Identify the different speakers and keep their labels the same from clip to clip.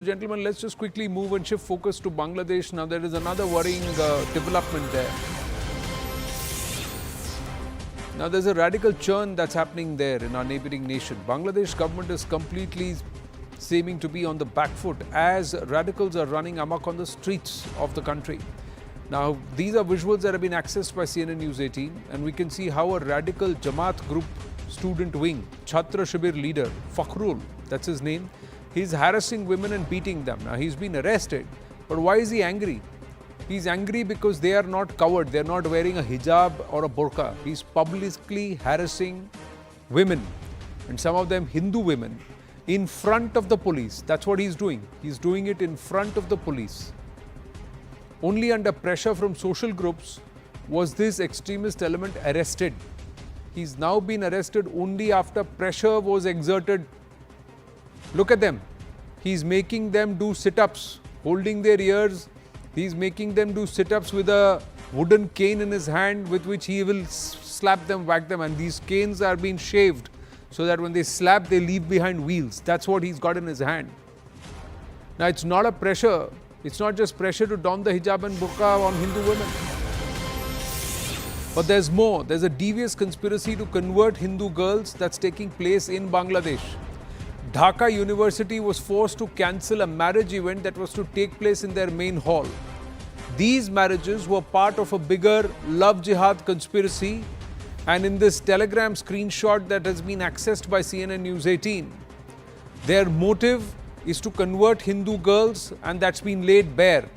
Speaker 1: Gentlemen, let's just quickly move and shift focus to Bangladesh. Now, there is another worrying development there. Now, there's a radical churn that's happening there in our neighboring nation. Bangladesh government is completely seeming to be on the back foot as radicals are running amok on the streets of the country. Now, these are visuals that have been accessed by CNN News 18, and we can see how a radical Jamaat group student wing, Chhatra Shibir leader, Fakroul, that's his name, he's harassing women and beating them. Now, he's been arrested, but why is he angry? He's angry because they are not covered. They're not wearing a hijab or a burqa. He's publicly harassing women, and some of them Hindu women, in front of the police. That's what he's doing. He's doing it in front of the police. Only under pressure from social groups was this extremist element arrested. He's now been arrested only after pressure was exerted. Look at them. He's making them do sit-ups, holding their ears. He's making them do sit-ups with a wooden cane in his hand with which he will slap them, whack them. And these canes are being shaved so that when they slap, they leave behind wheels. That's what he's got in his hand. Now, it's not a pressure. It's not just pressure to don the hijab and burqa on Hindu women. But there's more. There's a devious conspiracy to convert Hindu girls that's taking place in Bangladesh. Dhaka University was forced to cancel a marriage event that was to take place in their main hall. These marriages were part of a bigger love jihad conspiracy, and in this telegram screenshot that has been accessed by CNN News 18, their motive is to convert Hindu girls, and that's been laid bare.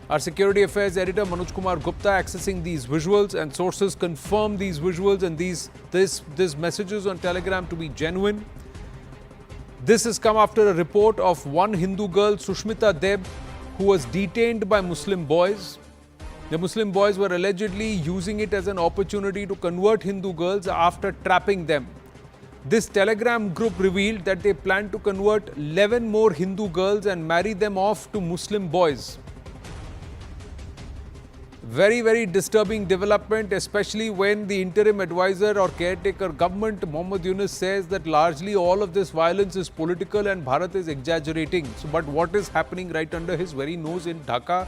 Speaker 1: Our security affairs editor Manoj Kumar Gupta accessing these visuals, and sources confirm these visuals and these messages on Telegram to be genuine. This has come after a report of one Hindu girl, Sushmita Deb, who was detained by Muslim boys. The Muslim boys were allegedly using it as an opportunity to convert Hindu girls after trapping them. This Telegram group revealed that they plan to convert 11 more Hindu girls and marry them off to Muslim boys. Very, very disturbing development, especially when the interim advisor or caretaker government, Mohammad Yunus, says that largely all of this violence is political and Bharat is exaggerating. So, but what is happening right under his very nose in Dhaka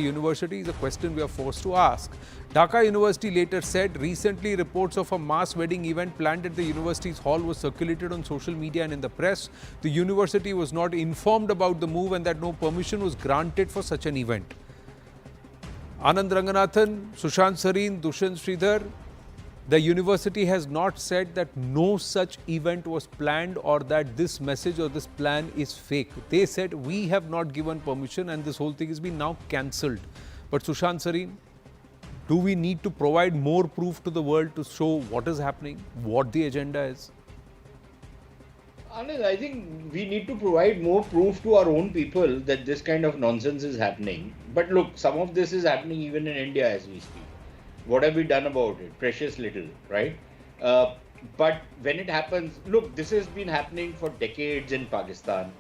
Speaker 1: University is a question we are forced to ask. Dhaka University later said recently reports of a mass wedding event planned at the university's hall was circulated on social media and in the press. The university was not informed about the move and that no permission was granted for such an event. Anand Ranganathan, Sushant Sareen, Dushyant Sridhar, the university has not said that no such event was planned or that this message or this plan is fake. They said we have not given permission and this whole thing has been now cancelled. But Sushant Sareen, do we need to provide more proof to the world to show what is happening, what the agenda is?
Speaker 2: Anand, I think we need to provide more proof to our own people that this kind of nonsense is happening. But look, some of this is happening even in India as we speak. What have we done about it? Precious little, right? But when it happens, look, this has been happening for decades in Pakistan.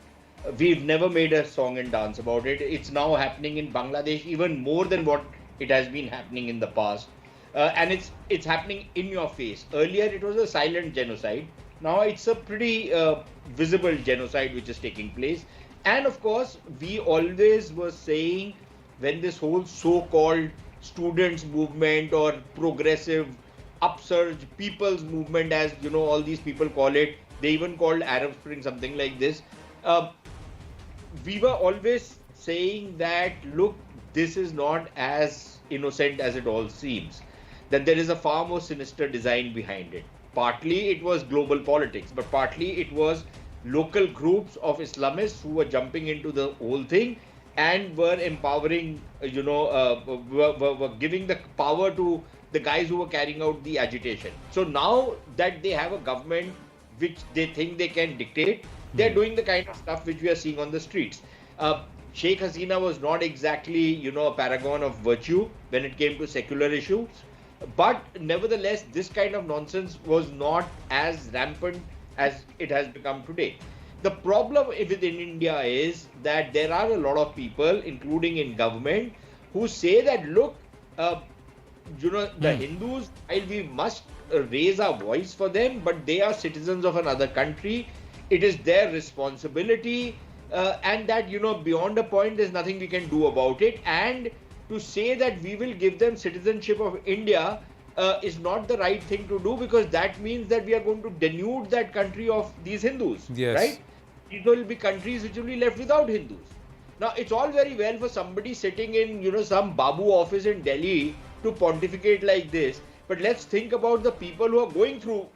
Speaker 2: We've never made a song and dance about it. It's now happening in Bangladesh even more than what it has been happening in the past. And it's happening in your face. Earlier, it was a silent genocide. Now it's a pretty visible genocide which is taking place. And of course, we always were saying when this whole so-called students movement or progressive upsurge people's movement, as you know, all these people call it, they even called Arab Spring something like this. We were always saying that, look, this is not as innocent as it all seems, that there is a far more sinister design behind it. Partly it was global politics, but partly it was local groups of Islamists who were jumping into the whole thing and were empowering, were giving the power to the guys who were carrying out the agitation. So now that they have a government which they think they can dictate, they're doing the kind of stuff which we are seeing on the streets. Sheikh Hasina was not exactly, a paragon of virtue when it came to secular issues. But nevertheless, this kind of nonsense was not as rampant as it has become today. The problem within India is that there are a lot of people, including in government, who say that, look, the Hindus, while we must raise our voice for them, but they are citizens of another country. It is their responsibility and that, beyond a point, there's nothing we can do about it. And to say that we will give them citizenship of India is not the right thing to do, because that means that we are going to denude that country of these Hindus,
Speaker 1: Yes.
Speaker 2: right? These will be countries which will be left without Hindus. Now, it's all very well for somebody sitting in, some Babu office in Delhi to pontificate like this, but let's think about the people who are going through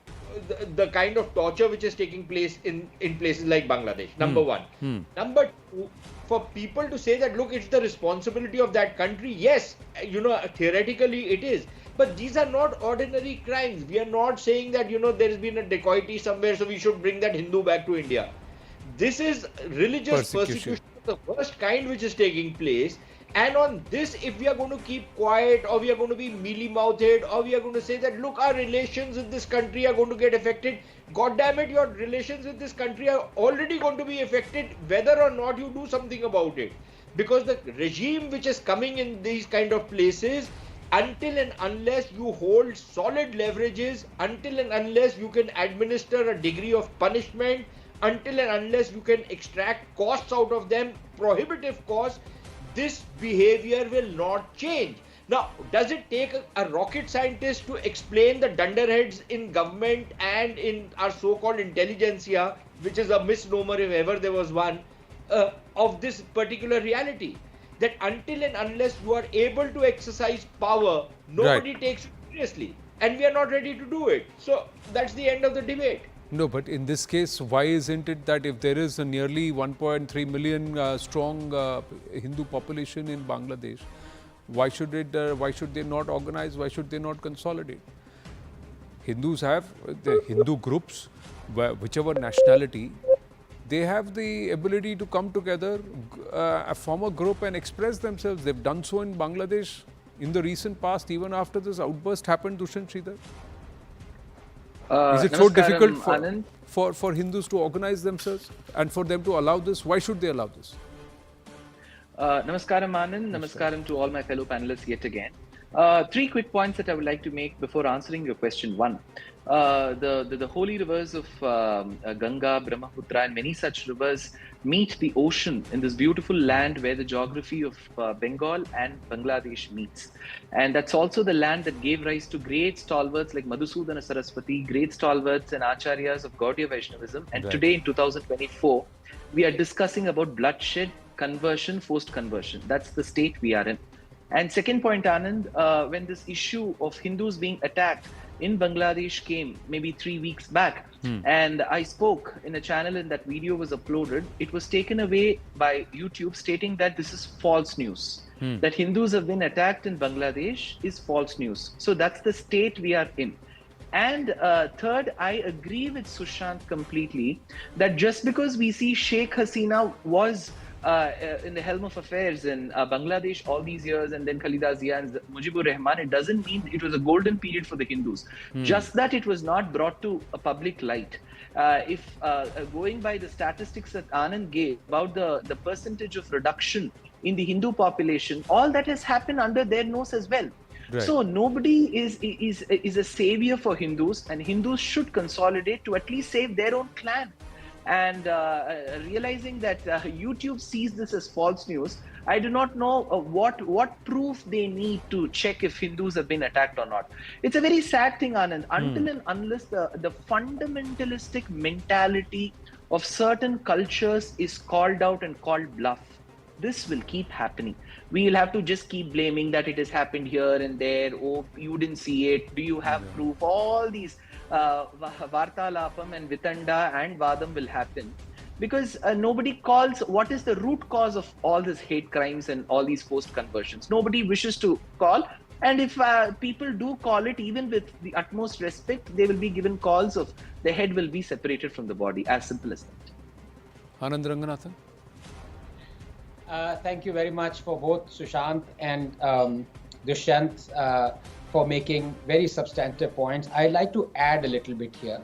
Speaker 2: the kind of torture which is taking place in places like Bangladesh, number one. Number two, for people to say that, look, it's the responsibility of that country, yes, theoretically it is. But these are not ordinary crimes. We are not saying that, there has been a dacoity somewhere, so we should bring that Hindu back to India. This is religious persecution of the worst kind which is taking place. And on this, if we are going to keep quiet, or we are going to be mealy-mouthed, or we are going to say that, look, our relations with this country are going to get affected, God damn it, your relations with this country are already going to be affected, whether or not you do something about it. Because the regime which is coming in these kind of places, until and unless you hold solid leverages, until and unless you can administer a degree of punishment, until and unless you can extract costs out of them, prohibitive costs, this behavior will not change. Now, does it take a rocket scientist to explain the dunderheads in government and in our so-called intelligentsia, which is a misnomer if ever there was one, of this particular reality? That until and unless you are able to exercise power, nobody takes it seriously. And we are not ready to do it. So that's the end of the debate.
Speaker 1: No, but in this case, why isn't it that if there is a nearly 1.3 million strong Hindu population in Bangladesh, why should they not organize? Why should they not consolidate? Hindus have the Hindu groups, whichever nationality, they have the ability to come together, form a group and express themselves. They've done so in Bangladesh in the recent past, even after this outburst happened, Dushyant Sridhar. Is it so difficult for Hindus to organize themselves and for them to allow this? Why should they allow this?
Speaker 3: Namaskaram Anand, namaskaram to all my fellow panelists yet again. Three quick points that I would like to make before answering your question. One, the holy rivers of Ganga, Brahmaputra and many such rivers meet the ocean in this beautiful land where the geography of Bengal and Bangladesh meets. And that's also the land that gave rise to great stalwarts like Madhusudana Saraswati, great stalwarts and acharyas of Gaudiya Vaishnavism. And today in 2024, we are discussing about bloodshed, conversion, forced conversion. That's the state we are in. And second point, Anand, when this issue of Hindus being attacked in Bangladesh came maybe 3 weeks back, and I spoke in a channel and that video was uploaded, it was taken away by YouTube stating that this is false news. That Hindus have been attacked in Bangladesh is false news. So that's the state we are in. And third, I agree with Sushant completely that just because we see Sheikh Hasina was in the helm of affairs in Bangladesh all these years, and then Khalida Zia and Mujibur Rahman, it doesn't mean it was a golden period for the Hindus. Just that it was not brought to a public light. If going by the statistics that Anand gave about the percentage of reduction in the Hindu population, all that has happened under their nose as well. Right. So nobody is a savior for Hindus, and Hindus should consolidate to at least save their own clan. And realizing that YouTube sees this as false news, I do not know what proof they need to check if Hindus have been attacked or not. It's a very sad thing, Anand. Until and unless the fundamentalistic mentality of certain cultures is called out and called bluff, this will keep happening. We will have to just keep blaming that it has happened here and there. Oh, you didn't see it. Do you have proof? All these Vartalapam and Vitanda and Vadam will happen because nobody calls what is the root cause of all these hate crimes and all these forced conversions. Nobody wishes to call. And if people do call it, even with the utmost respect, they will be given calls of the head will be separated from the body. As simple as that.
Speaker 1: Anand Ranganathan.
Speaker 4: Thank you very much for both Sushant and Dushyant for making very substantive points. I'd like to add a little bit here.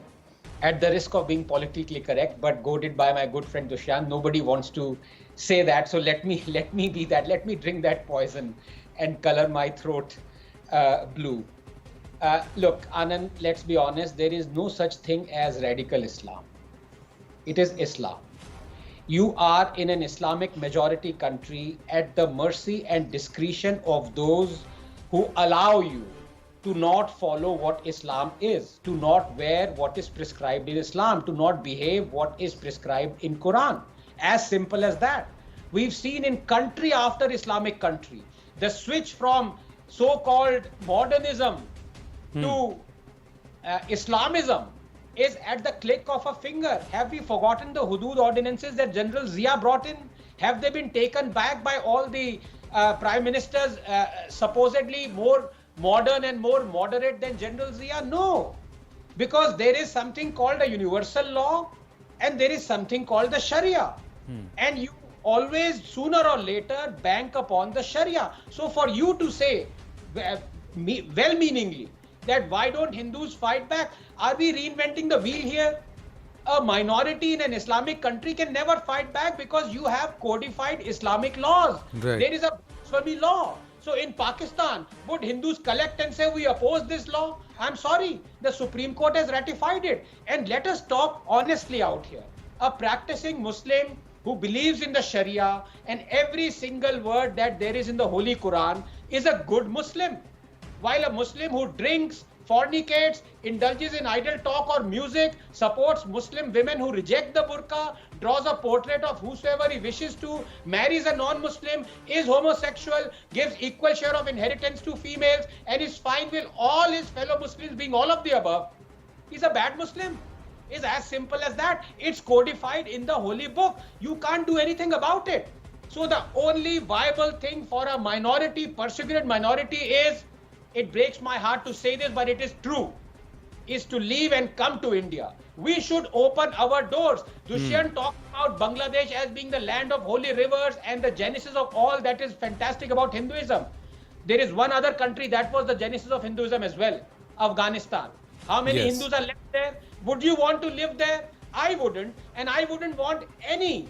Speaker 4: At the risk of being politically correct, but goaded by my good friend Dushyant, nobody wants to say that. So let me be that. Let me drink that poison and color my throat blue. Look, Anand, let's be honest. There is no such thing as radical Islam. It is Islam. you are in an Islamic majority country at the mercy and discretion of those who allow you to not follow what Islam is, to not wear what is prescribed in Islam, to not behave what is prescribed in Quran. As simple as that. We've seen in country after Islamic country, the switch from so-called modernism to Islamism is at the click of a finger. Have we forgotten the Hudud ordinances that General Zia brought in? Have they been taken back by all the prime ministers supposedly more modern and more moderate than General Zia? No, because there is something called a universal law and there is something called the Sharia. And you always sooner or later bank upon the Sharia. So for you to say well-meaningly that why don't Hindus fight back? Are we reinventing the wheel here? A minority in an Islamic country can never fight back because you have codified Islamic laws.
Speaker 1: Right.
Speaker 4: There is a blasphemy law. So in Pakistan, would Hindus collect and say we oppose this law? I'm sorry, the Supreme Court has ratified it. And let us talk honestly out here. A practicing Muslim who believes in the Sharia and every single word that there is in the Holy Quran is a good Muslim. While a Muslim who drinks, fornicates, indulges in idle talk or music, supports Muslim women who reject the burqa, draws a portrait of whosoever he wishes to, marries a non-Muslim, is homosexual, gives equal share of inheritance to females, and is fine with all his fellow Muslims being all of the above, he's a bad Muslim. It's as simple as that. It's codified in the holy book. You can't do anything about it. So the only viable thing for a minority, persecuted minority is, it breaks my heart to say this, but it is true, is to leave and come to India. We should open our doors. Dushyant talked about Bangladesh as being the land of holy rivers and the genesis of all that is fantastic about Hinduism. There is one other country that was the genesis of Hinduism as well, Afghanistan. How many Hindus are left there? Would you want to live there? I wouldn't, and I wouldn't want any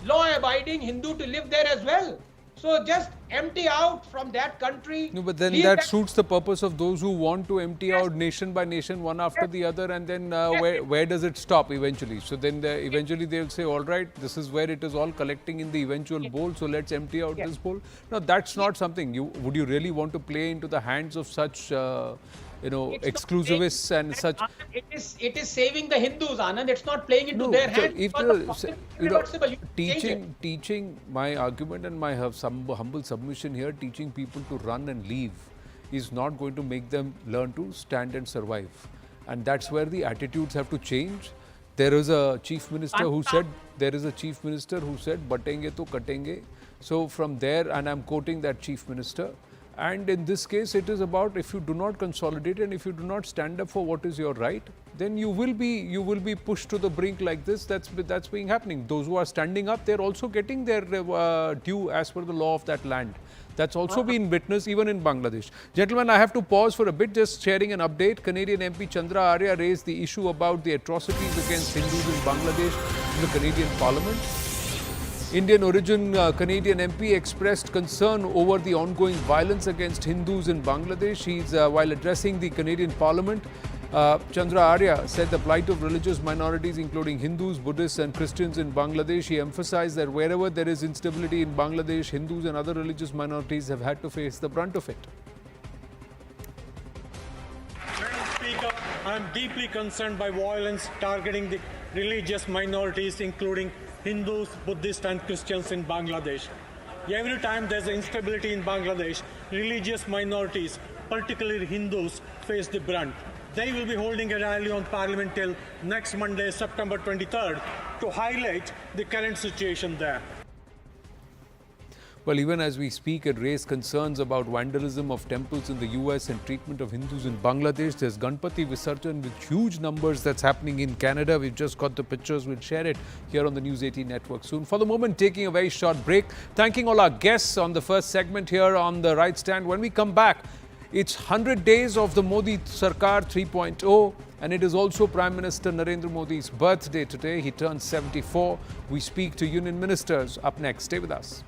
Speaker 4: law-abiding Hindu to live there as well. So just empty out from that country.
Speaker 1: No, but then that suits the purpose of those who want to empty out nation by nation, one after the other, and then where does it stop eventually? So then eventually they'll say, all right, this is where it is all collecting in the eventual bowl, so let's empty out this bowl. No, that's not something. Would you really want to play into the hands of such exclusivists and such?
Speaker 4: It is saving the Hindus, Anand. It's not playing into their hands.
Speaker 1: If teaching my argument and my humble submission here, teaching people to run and leave is not going to make them learn to stand and survive. And that's where the attitudes have to change. There is a chief minister who said, "Batenge to katenge." So from there, and I'm quoting that chief minister. And in this case, it is about if you do not consolidate and if you do not stand up for what is your right, then you will be pushed to the brink like this. That's being happening. Those who are standing up, they're also getting their due as per the law of that land. That's also been witnessed even in Bangladesh. Gentlemen, I have to pause for a bit, just sharing an update. Canadian MP Chandra Arya raised the issue about the atrocities against Hindus in Bangladesh in the Canadian Parliament. Indian origin Canadian MP expressed concern over the ongoing violence against Hindus in Bangladesh. While addressing the Canadian Parliament, Chandra Arya said the plight of religious minorities including Hindus, Buddhists and Christians in Bangladesh. He emphasized that wherever there is instability in Bangladesh, Hindus and other religious minorities have had to face the brunt of it.
Speaker 5: Madam Speaker, I am deeply concerned by violence targeting the religious minorities including Hindus, Buddhists and Christians in Bangladesh. Every time there's instability in Bangladesh, religious minorities, particularly Hindus, face the brunt. They will be holding a rally on Parliament till next Monday, September 23rd, to highlight the current situation there.
Speaker 1: Well, even as we speak, it raised concerns about vandalism of temples in the US and treatment of Hindus in Bangladesh. There's Ganpati Visarjan with huge numbers that's happening in Canada. We've just got the pictures. We'll share it here on the News 18 network soon. For the moment, taking a very short break. Thanking all our guests on the first segment here on the Right Stand. When we come back, it's 100 days of the Modi Sarkar 3.0. And it is also Prime Minister Narendra Modi's birthday today. He turns 74. We speak to union ministers up next. Stay with us.